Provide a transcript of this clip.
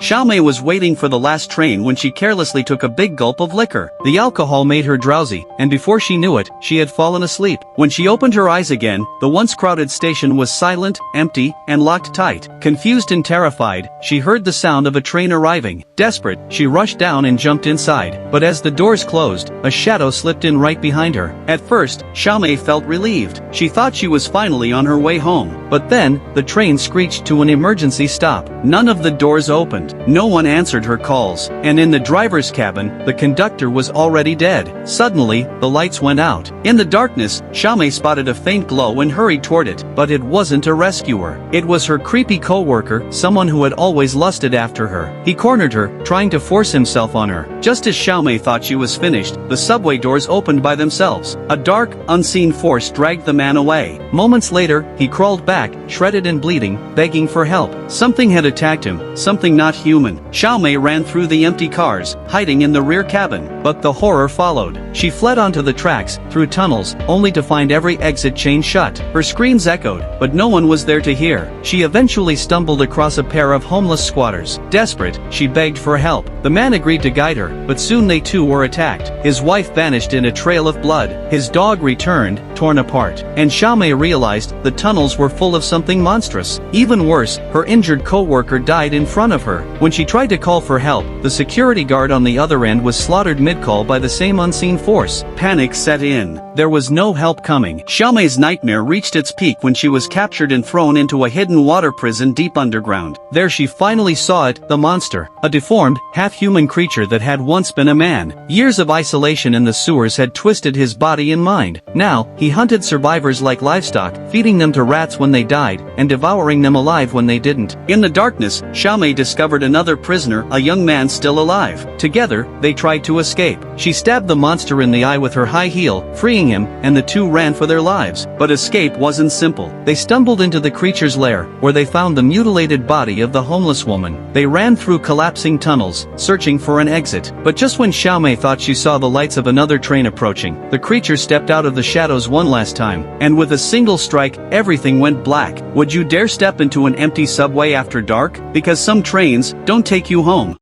Xiaomei was waiting for the last train when she carelessly took a big gulp of liquor. The alcohol made her drowsy, and before she knew it, she had fallen asleep. When she opened her eyes again, the once crowded station was silent, empty, and locked tight. Confused and terrified, she heard the sound of a train arriving. Desperate, she rushed down and jumped inside. But as the doors closed, a shadow slipped in right behind her. At first, Xiaomei felt relieved. She thought she was finally on her way home. But then, the train screeched to an emergency stop. None of the doors opened. No one answered her calls. And in the driver's cabin, the conductor was already dead. Suddenly, the lights went out. In the darkness, Xiaomei spotted a faint glow and hurried toward it. But it wasn't a rescuer. It was her creepy co-worker, someone who had always lusted after her. He cornered her, trying to force himself on her. Just as Xiaomei thought she was finished, the subway doors opened by themselves. A dark, unseen force dragged the man away. Moments later, he crawled back, shredded and bleeding, begging for help. Something had attacked him, something not human. Xiaomei ran through the empty cars, hiding in the rear cabin. But the horror followed. She fled onto the tracks, through tunnels, only to find every exit chain shut. Her screams echoed, but no one was there to hear. She eventually stumbled across a pair of homeless squatters. Desperate, she begged for help. The man agreed to guide her, but soon they too were attacked. His wife vanished in a trail of blood. His dog returned, torn apart. And Xiaomei realized the tunnels were full of something monstrous. Even worse, her injured co-worker died in front of her. When she tried to call for help, the security guard on the other end was slaughtered mid-call by the same unseen force. Panic set in. There was no help coming. Xiaomei's nightmare reached its peak when she was captured and thrown into a hidden water prison deep underground. There she finally saw it, the monster, a deformed, half-human creature that had once been a man. Years of isolation in the sewers had twisted his body and mind. Now, he hunted survivors like livestock, feeding them to rats when they died, and devouring them alive when they didn't. In the darkness, Xiaomei discovered another prisoner, a young man still alive. Together, they tried to escape. She stabbed the monster in the eye with her high heel, freeing him, and the two ran for their lives. But escape wasn't simple. They stumbled into the creature's lair, where they found the mutilated body of the homeless woman. They ran through collapsing tunnels, searching for an exit. But just when Xiaomei thought she saw the lights of another train approaching, the creature stepped out of the shadows one last time, and with a single strike, everything went black. Would you dare step into an empty subway after dark? Because some trains don't take you home.